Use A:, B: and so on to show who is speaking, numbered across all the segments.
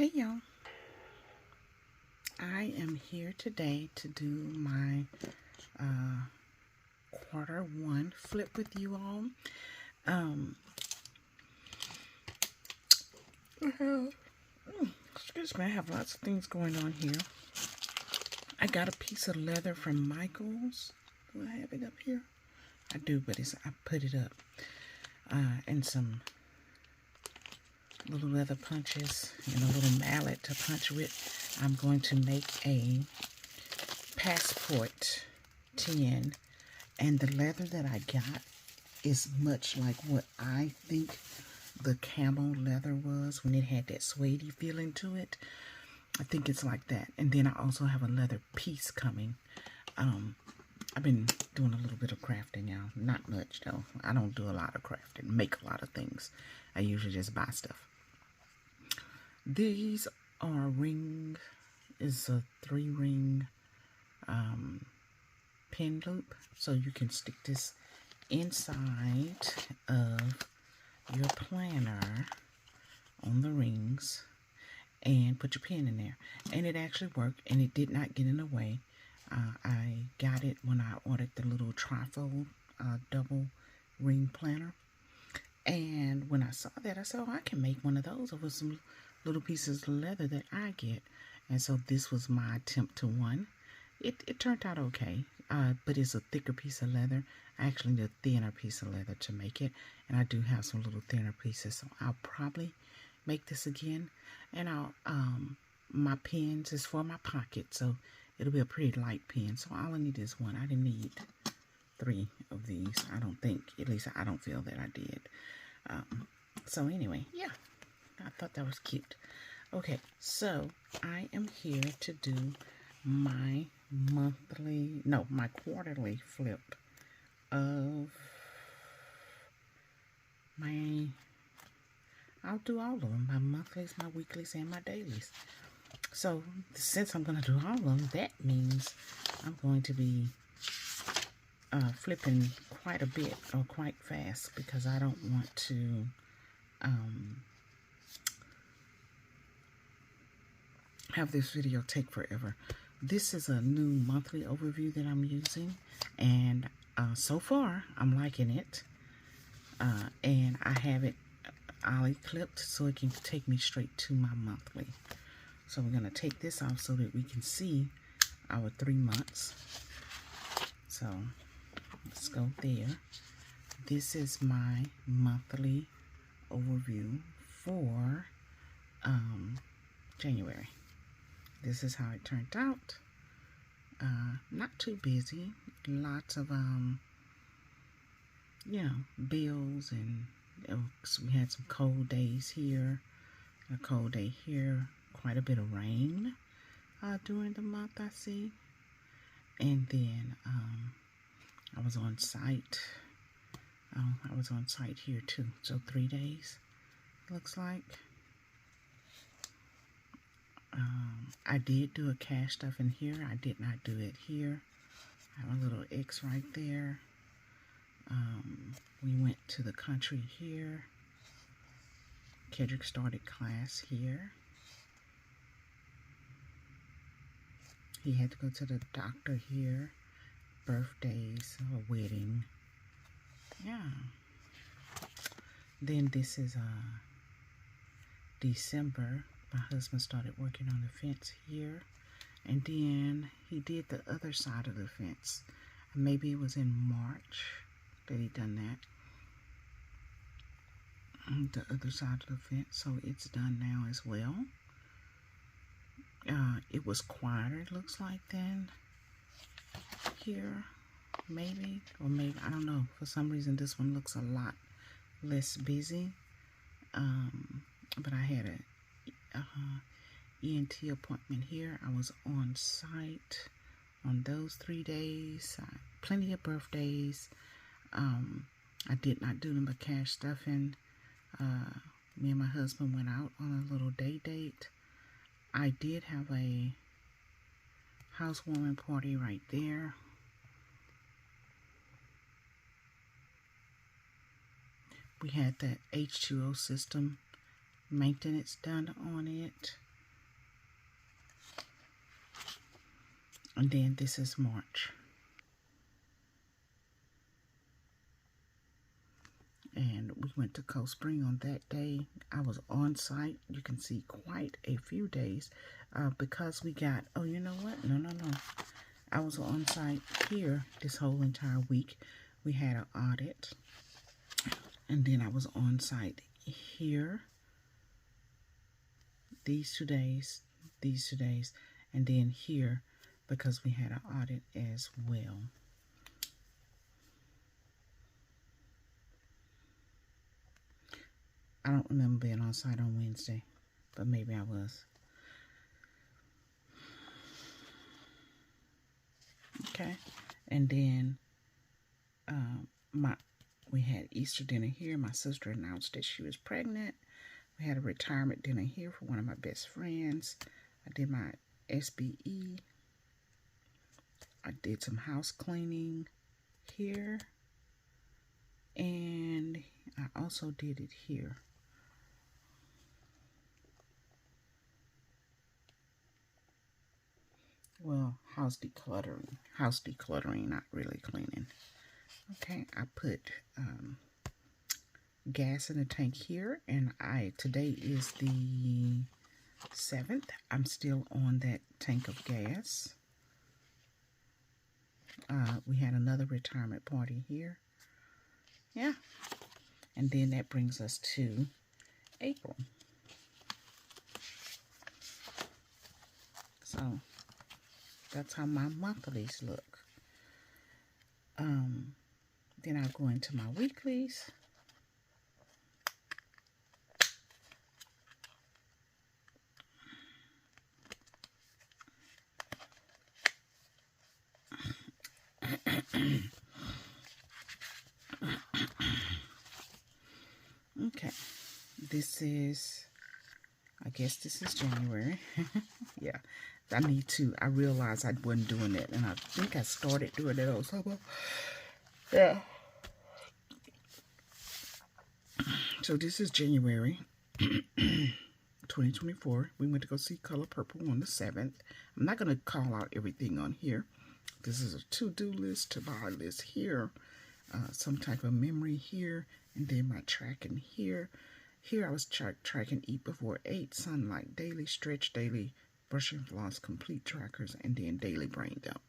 A: Hey y'all, I am here today to do my quarter one flip with you all. Excuse me, I have lots of things going on here. I got a piece of leather from Michaels. Do I have it up here? I do, but I put it up. And some little leather punches and a little mallet to punch with. I'm going to make a passport tin, and the leather that I got is much like what I think the camel leather was when it had that suede feeling to it. I think it's like that. And then I also have a leather piece coming. I've been doing a little bit of crafting now. Not much though. I don't do a lot of crafting, make a lot of things. I usually just buy stuff. These are is a 3-ring pin loop, so you can stick this inside of your planner on the rings and put your pin in there. And it actually worked, and it did not get in the way. I got it when I ordered the little trifold double ring planner, and when I saw that, I said, oh, I can make one of those over some little pieces of leather that I get. And so this was my attempt to one. It turned out okay, but it's a thicker piece of leather. I actually need a thinner piece of leather to make it, and I do have some little thinner pieces, so I'll probably make this again. And my pins is for my pocket, so it'll be a pretty light pen. So all I need is one. I didn't need 3 of these, I don't think. At least I don't feel that I did. So anyway, yeah, I thought that was cute. Okay, so I am here to do my my quarterly flip of I'll do all of them, my monthlies, my weeklies, and my dailies. So since I'm going to do all of them, that means I'm going to be flipping quite a bit, or quite fast, because I don't want to have this video take forever. This is a new monthly overview that I'm using, and so far I'm liking it, and I have it ollie clipped so it can take me straight to my monthly. So we're going to take this off so that we can see our 3 months. So let's go there. This is my monthly overview for January. This is how it turned out. Not too busy. Lots of bills, and we had some cold days here, a cold day here, quite a bit of rain during the month, I see. And then I was on site. I was on site here too. So 3 days, looks like. I did do a cash stuff in here. I did not do it here. I have a little X right there. We went to the country here. Kedrick started class here. He had to go to the doctor here. Birthdays, a wedding. Yeah. Then this is December. My husband started working on the fence here. And then he did the other side of the fence. Maybe it was in March that he done that. The other side of the fence. So it's done now as well. It was quieter, it looks like, then here. Maybe. Or maybe, I don't know. For some reason this one looks a lot less busy. But I had a ENT appointment here. I was on site on those 3 days. Plenty of birthdays. I did not do the cash stuffing. Me and my husband went out on a little day date. I did have a housewarming party right there. We had the H2O system maintenance done on it. And then this is March. And we went to Cold Spring on that day. I was on site. You can see quite a few days because we got, oh, you know what? No. I was on site here this whole entire week. We had an audit. And then I was on site here these 2 days, and then here because we had an audit as well. I don't remember being on site on Wednesday, but maybe I was. Okay, and then we had Easter dinner here. My sister announced that she was pregnant. We had a retirement dinner here for one of my best friends. I did my SBE. I did some house cleaning here. And I also did it here. Well, house decluttering, not really cleaning. Okay, I put gas in the tank here, and today is the 7th. I'm still on that tank of gas. We had another retirement party here. Yeah, and then that brings us to April. So that's how my monthlies look. Then I'll go into my weeklies. Okay, I guess this is January. Yeah, I realized I wasn't doing that, and I think I started doing that also. Yeah. So this is January 2024. We went to go see Color Purple on the 7th. I'm not going to call out everything on here. This is a to-do list, to-buy list here. Some type of memory here. And then my tracking here. Here I was tracking Eat Before 8, Sunlight Daily, Stretch Daily, Brush and Floss, Complete Trackers, and then Daily Brain Dump.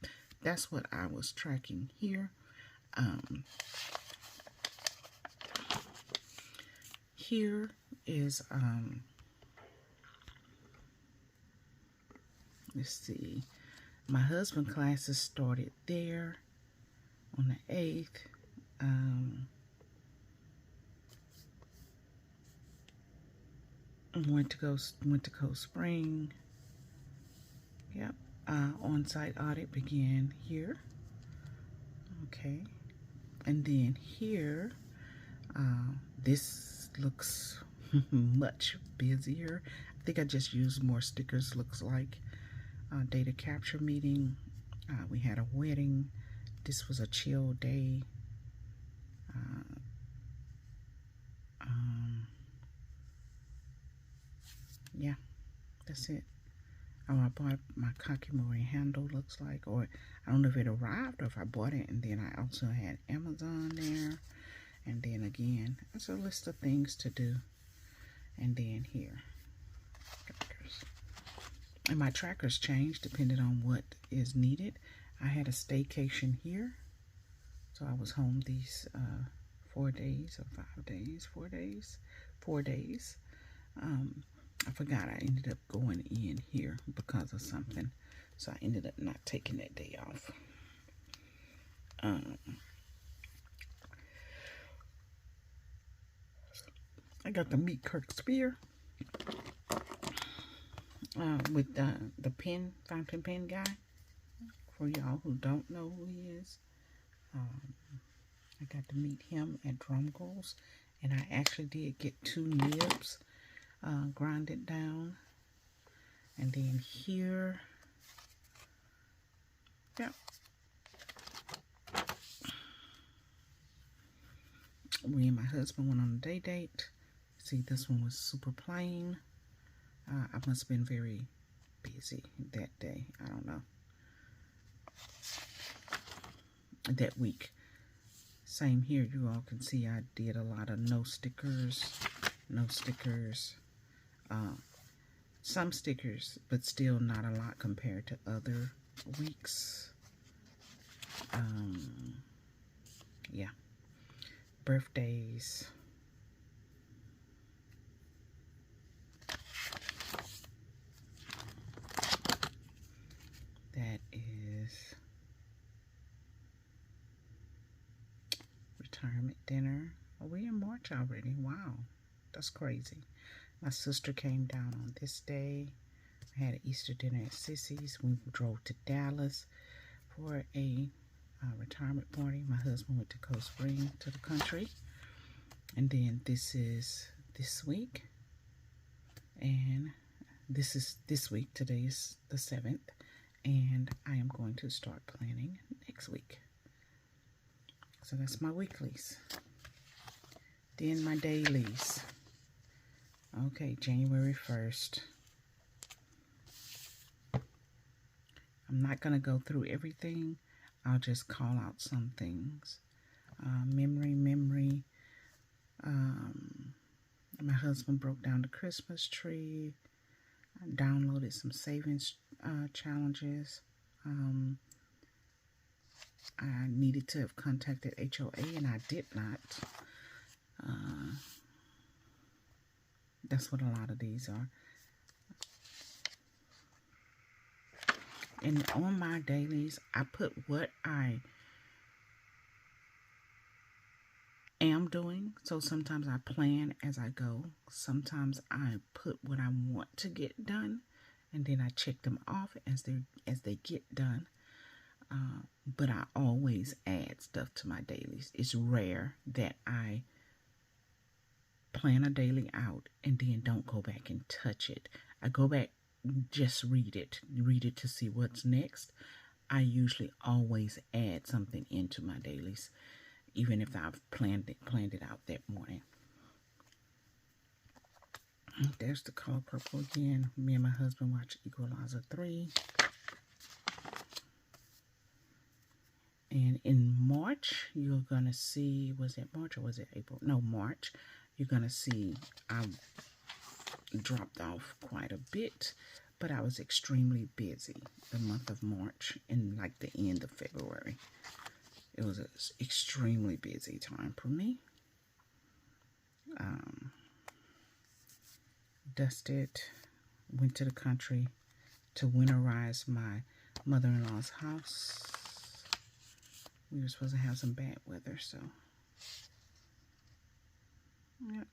A: That's what I was tracking here. Here is, let's see, my husband classes started there on the 8th. Went to Cold Spring. Yep. On-site audit began here. Okay. And then here, this looks much busier. I think I just used more stickers, looks like. Data capture meeting. We had a wedding. This was a chill day. Yeah, that's it. I bought my Kakimori handle, looks like, or I don't know if it arrived or if I bought it. And then I also had Amazon there. And then again, it's a list of things to do. And then here, trackers. And my trackers change depending on what is needed. I had a staycation here. So I was home these 4 days or 5 days, 4 days, 4 days. I forgot I ended up going in here because of something. So I ended up not taking that day off. I got to meet Kirk Spear with the fountain pen guy. For y'all who don't know who he is, I got to meet him at Drum Goals, and I actually did get 2 nibs grinded down. And then here, yep, me and my husband went on a day date. See, this one was super plain. I must have been very busy that day. I don't know. that week. Same here. You all can see I did a lot of no stickers. Some stickers, but still not a lot compared to other weeks. Yeah. Birthdays. That is retirement dinner. Oh, we're in March already. Wow. That's crazy. My sister came down on this day. I had an Easter dinner at Sissy's. We drove to Dallas for a retirement party. My husband went to Cold Spring to the country. And then this is this week. And this is this week. Today is the 7th. And I am going to start planning next week. So that's my weeklies. Then my dailies. Okay, January 1st. I'm not going to go through everything. I'll just call out some things. Memory. My husband broke down the Christmas tree. I downloaded some savings challenges. I needed to have contacted HOA and I did not. That's what a lot of these are. And on my dailies, I put what I am doing. So sometimes I plan as I go. Sometimes I put what I want to get done, and then I check them off as they get done. But I always add stuff to my dailies. It's rare that I plan a daily out and then don't go back and touch it. I go back, just read it to see what's next. I usually always add something into my dailies, even if I've planned it out that morning. There's the color purple again. Me and my husband watch Equalizer 3. And in March, you're going to see, was it March or was it April? No, March. You're going to see I dropped off quite a bit, but I was extremely busy the month of March and like the end of February. It was an extremely busy time for me. Dusted, went to the country to winterize my mother-in-law's house. We were supposed to have some bad weather, so yep.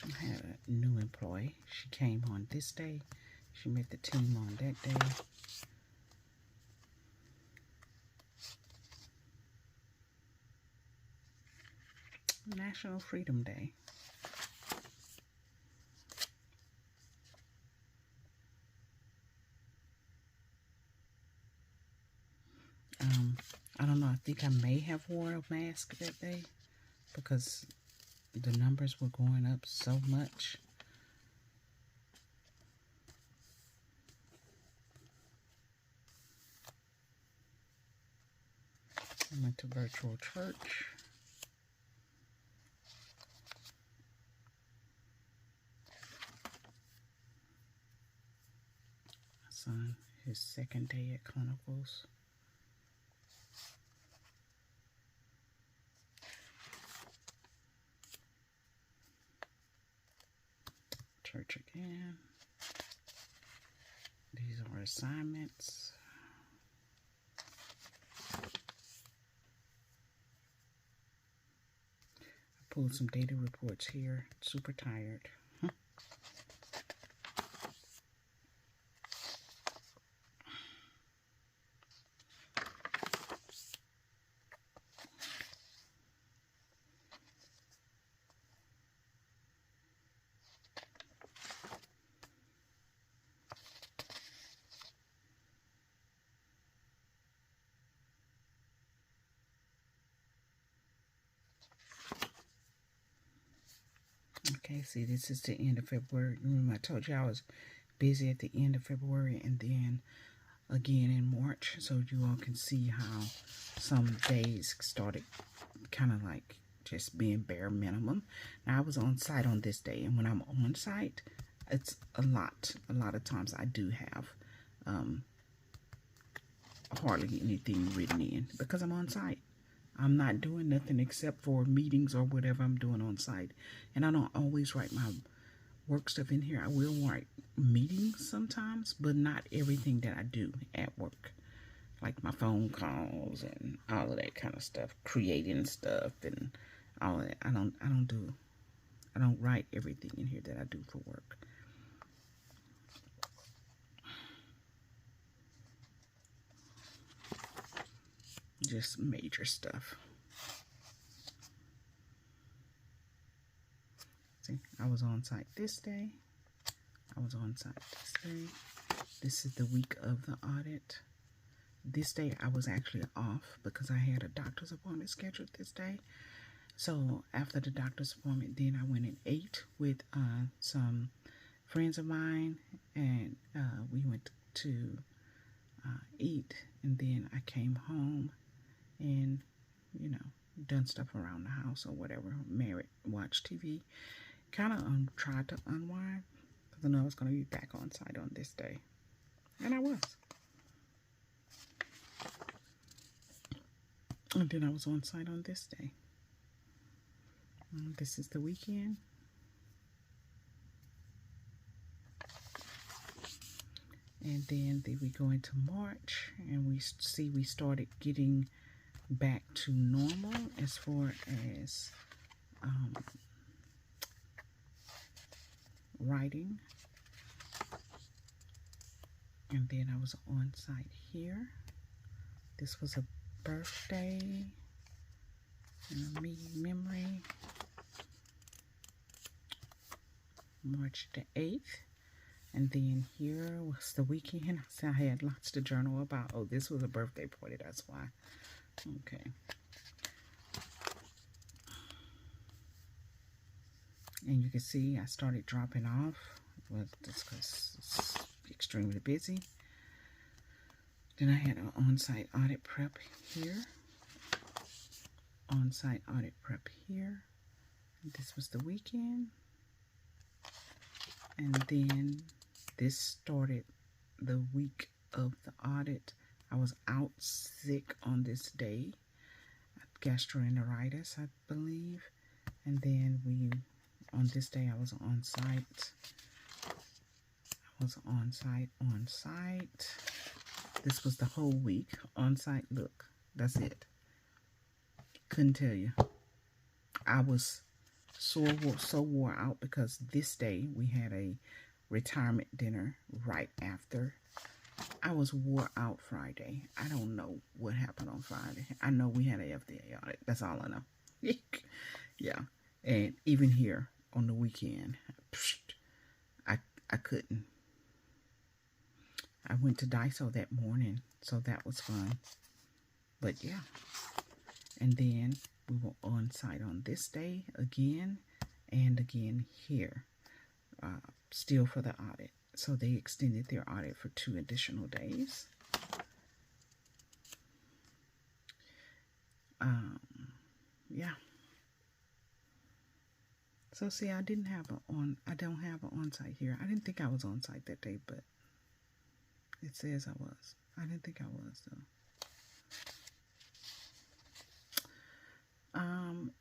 A: I had a new employee. She came on this day. She met the team on that day. National Freedom Day. I don't know. I think I may have worn a mask that day because the numbers were going up so much. I went to virtual church. My son, his second day at clinicals. Church again. These are assignments. I pulled some data reports here. Super tired. Okay, see, this is the end of February. Remember I told you I was busy at the end of February and then again in March. So you all can see how some days started kind of like just being bare minimum. Now I was on site on this day, and when I'm on site, it's a lot of times I do have hardly anything written in because I'm on site. I'm not doing nothing except for meetings or whatever I'm doing on site, and I don't always write my work stuff in here. I will write meetings sometimes, but not everything that I do at work, like my phone calls and all of that kind of stuff, creating stuff and all of that. I don't write everything in here that I do for work. Just major stuff. See, I was on site this day. I was on site this day. This is the week of the audit. This day I was actually off because I had a doctor's appointment scheduled this day. So after the doctor's appointment, then I went and ate with some friends of mine, and we went to eat, and then I came home and, you know, done stuff around the house or whatever, married, watched TV, kind of tried to unwind because I know I was going to be back on site on this day, and I was. And then I was on site on this day. This is the weekend. And then we go into March, and we see we started getting back to normal as far as writing. And then I was on site here. This was a birthday and a memory. March the 8th. And then here was the weekend. So I had lots to journal about. Oh, this was a birthday party, that's why. Okay. And you can see I started dropping off. Well, just because it's extremely busy. Then I had an on-site audit prep here. On-site audit prep here. This was the weekend. And then this started the week of the audit. I was out sick on this day. Gastroenteritis, I believe. And then on this day, I was on site. On site. This was the whole week. On site, look, that's it. Couldn't tell you. I was so wore out because this day we had a retirement dinner right after. I was wore out Friday. I don't know what happened on Friday. I know we had a FDA audit. That's all I know. Yeah. And even here on the weekend, I couldn't. I went to Daiso that morning, so that was fun. But yeah. And then we were on site on this day again and again here, still for the audit. So they extended their audit for 2 additional days. Yeah. So see, I don't have an on-site here. I didn't think I was on site that day, but it says I was. I didn't think I was though.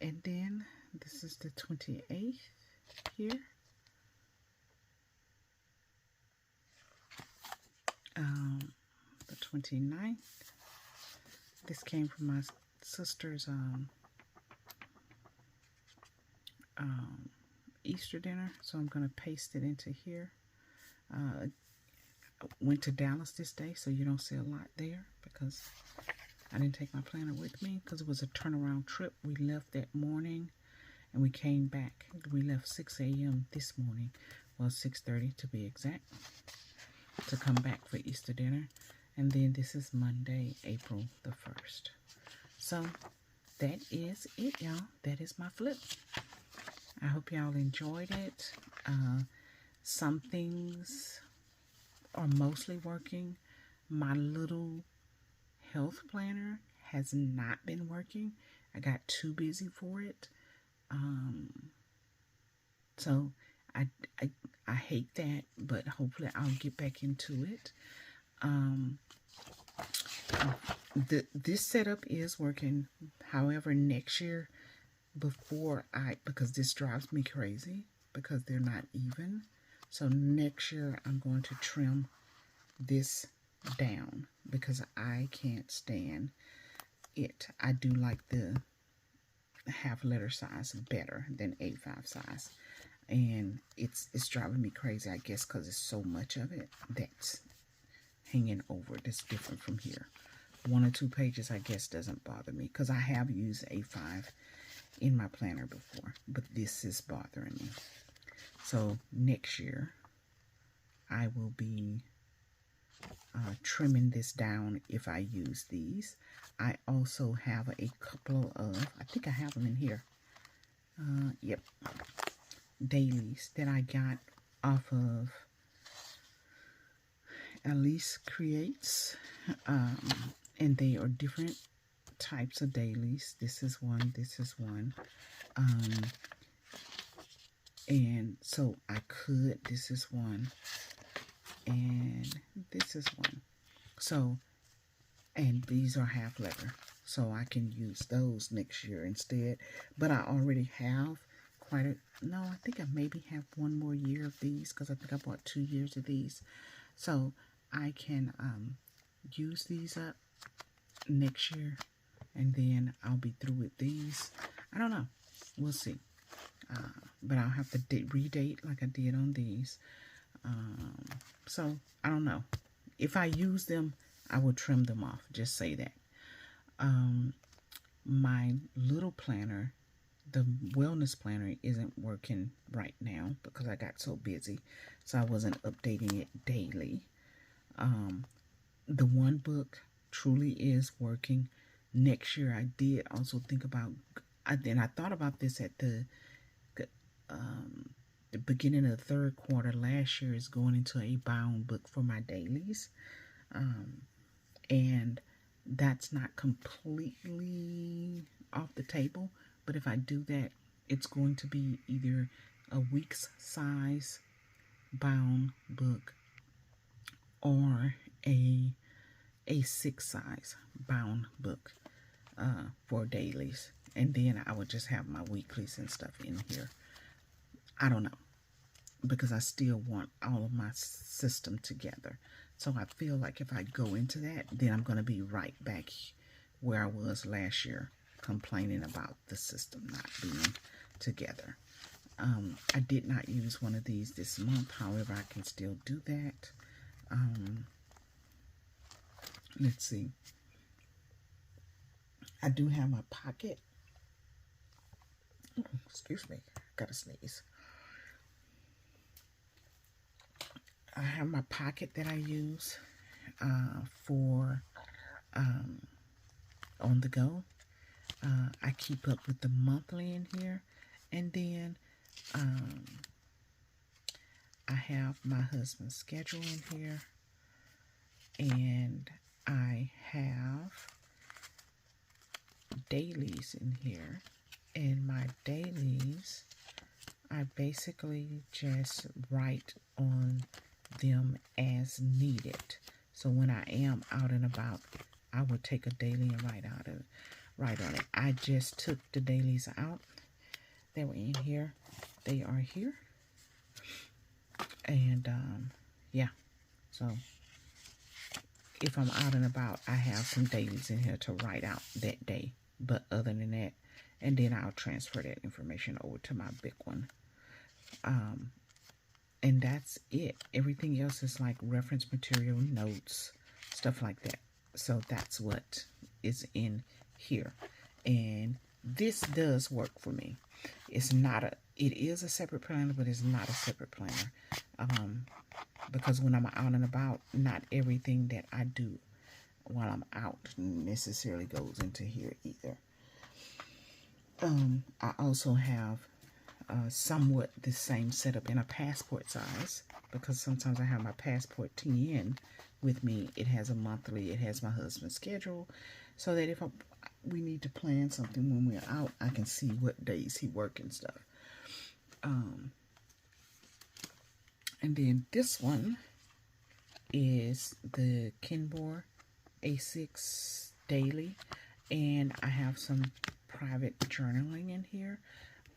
A: And then this is the 28th here. The 29th. This came from my sister's Easter dinner, so I'm going to paste it into here. Went to Dallas this day, so you don't see a lot there because I didn't take my planner with me because it was a turnaround trip. We left that morning and we came back. We left 6 a.m. this morning, well 6:30 to be exact, to come back for Easter dinner. And then this is Monday, April the 1st. So that is it, y'all. That is my flip. I hope y'all enjoyed it. Some things are mostly working. My little health planner has not been working. I got too busy for it. So I, I, I hate that, but hopefully I'll get back into it. This setup is working. However, next year, because this drives me crazy because they're not even. So next year I'm going to trim this down because I can't stand it. I do like the half letter size better than A5 size. And it's driving me crazy, I guess, because it's so much of it that's hanging over that's different from here. 1 or 2 pages, I guess, doesn't bother me because I have used A5 in my planner before, but this is bothering me. So next year, I will be trimming this down if I use these. I also have a couple of, I think I have them in here. Yep, dailies that I got off of Elise Creates, and they are different types of dailies. This is one, this is one, and so I could, this is one, and this is one. So, and these are half letter, so I can use those next year instead. But I already have quite a, no, I think I maybe have 1 more year of these because I think I bought 2 years of these. So I can use these up next year, and then I'll be through with these. I don't know. We'll see. But I'll have to redate like I did on these. So I don't know. If I use them, I will trim them off. Just say that. My little planner, the wellness planner, isn't working right now because I got so busy. So I wasn't updating it daily. The one book truly is working. Next year, I did also think about, I thought about this at the beginning of the 3rd quarter last year, is going into a bound book for my dailies. And that's not completely off the table, but if I do that, it's going to be either a week's size bound book or a 6 size bound book for dailies, and then I would just have my weeklies and stuff in here. I don't know, because I still want all of my system together. So I feel like if I go into that, then I'm going to be right back where I was last year, complaining about the system not being together. I did not use one of these this month. However, I can still do that. Let's see. I do have my pocket. Excuse me. Gotta sneeze. I have my pocket that I use for on the go. I keep up with the monthly in here. And then I have my husband's schedule in here. And I have dailies in here. And my dailies, I basically just write on them as needed. So when I am out and about, I will take a daily and write on it. I just took the dailies out. They were in here. They are here. And yeah. So if I'm out and about, I have some dailies in here to write out that day. But other than that, and then I'll transfer that information over to my big one. And that's it. Everything else is like reference material, notes, stuff like that. So that's what is in here. And this does work for me. It's not a, it is a separate planner, but it's not a separate planner. Because when I'm out and about, not everything that I do while I'm out necessarily goes into here either. I also have somewhat the same setup in a passport size, because sometimes I have my passport TN with me. It has a monthly, it has my husband's schedule, so that if we need to plan something when we're out, I can see what days he work and stuff. And then this one is the Kenmore A6 Daily, and I have some private journaling in here.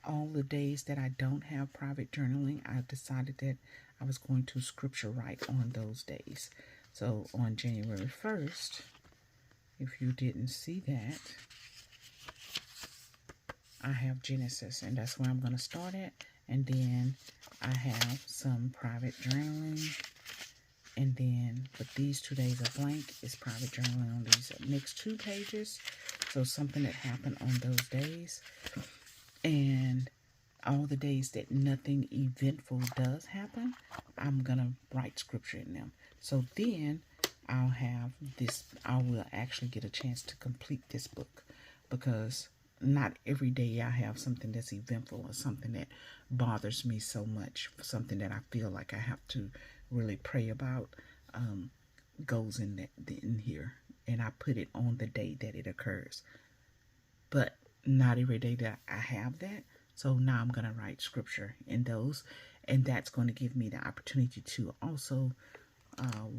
A: All the days that I don't have private journaling, I've decided that I was going to scripture write on those days. So on January 1st, if you didn't see that, I have Genesis, and that's where I'm going to start at. And then I have some private journaling. And then, but these 2 days are blank. It's private journaling on these next 2 pages. So something that happened on those days. And all the days that nothing eventful does happen, I'm going to write scripture in them. So then I'll have this, I will actually get a chance to complete this book, because not every day I have something that's eventful or something that bothers me so much, something that I feel like I have to really pray about, goes in here, and I put it on the day that it occurs. But not every day that I have that. So now I'm going to write scripture in those, and that's going to give me the opportunity to also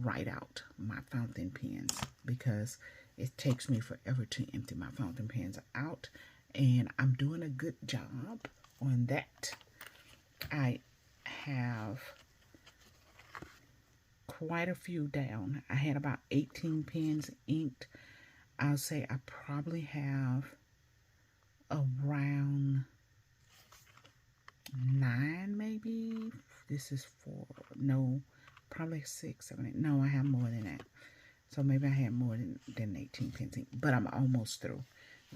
A: write out my fountain pens, because it takes me forever to empty my fountain pens out, and I'm doing a good job on that. I have quite a few down. I had about 18 pens inked. I'll say I probably have around 9, maybe. This is 4. No, probably 6, 7, 8. No, I have more than that. So maybe I had more than 18 pens inked. But I'm almost through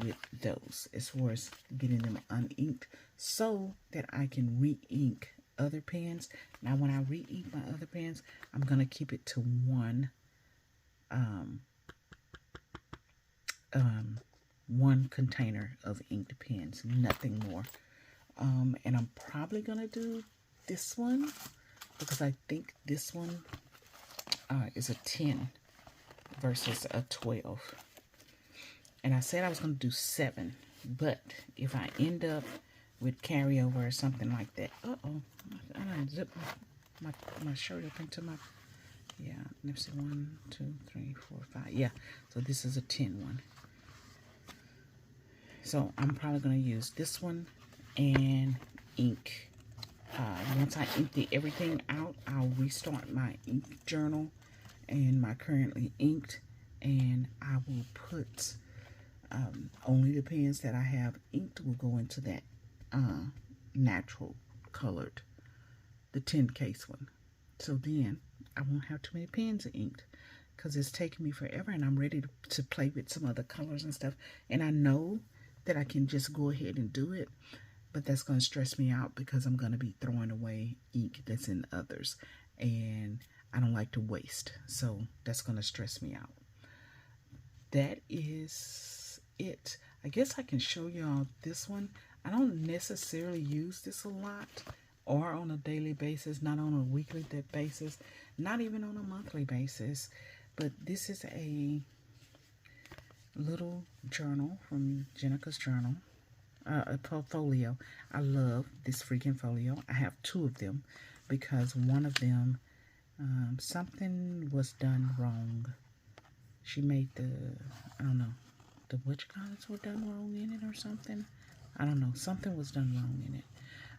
A: with those as far as getting them uninked, so that I can re-ink other pens. Now when I re-ink my other pens, I'm going to keep it to one container of inked pens, nothing more. And I'm probably going to do this one, because I think this one is a 10 versus a 12. And I said I was going to do 7, but if I end up with carryover or something like that, I done zipped my shirt up into my, yeah, let's see, 1, 2, 3, 4, 5, yeah, so this is a 10 one. So I'm probably going to use this one and ink. Once I empty everything out, I'll restart my ink journal and my currently inked, and I will put only the pens that I have inked will go into that natural colored, the 10 case one. So then I won't have too many pens inked, because it's taking me forever, and I'm ready to play with some other colors and stuff. And I know that I can just go ahead and do it, but that's going to stress me out, because I'm going to be throwing away ink that's in others, and I don't like to waste. So that's going to stress me out. That is it. I guess I can show y'all this one. I don't necessarily use this a lot or on a daily basis, not on a weekly basis, not even on a monthly basis. But this is a little journal from Jenica's Journal, a portfolio. I love this freaking folio. I have 2 of them, because one of them, something was done wrong. She made the, I don't know, the whatchamacallits were done wrong in it or something. I don't know. Something was done wrong in it.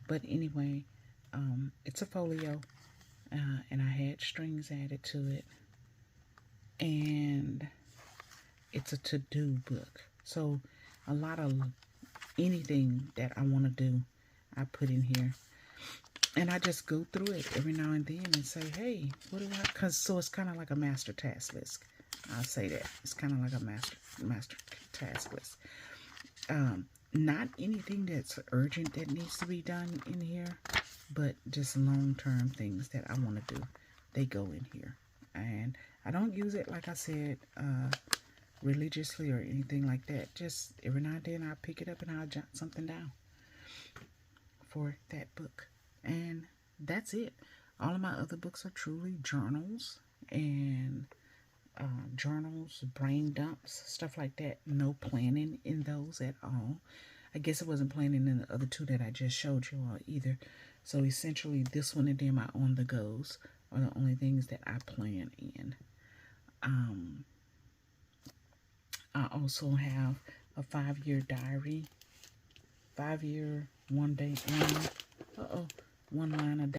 A: But anyway, it's a folio, and I had strings added to it. And it's a to-do book. So a lot of anything that I want to do, I put in here. And I just go through it every now and then and say, hey, what do I, so it's kind of like a master task list. I'll say that. It's kind of like a master task list. Not anything that's urgent that needs to be done in here, but just long-term things that I want to do. They go in here. And I don't use it, like I said, religiously or anything like that. Just every now and then I'll pick it up and I'll jot something down for that book. And that's it. All of my other books are truly journals and brain dumps, stuff like that. No planning in those at all. I guess it wasn't planning in the other two that I just showed you all either. So essentially this one and then my on the goes are the only things that I plan in. I also have a 5-year diary, 5-year, one line a day.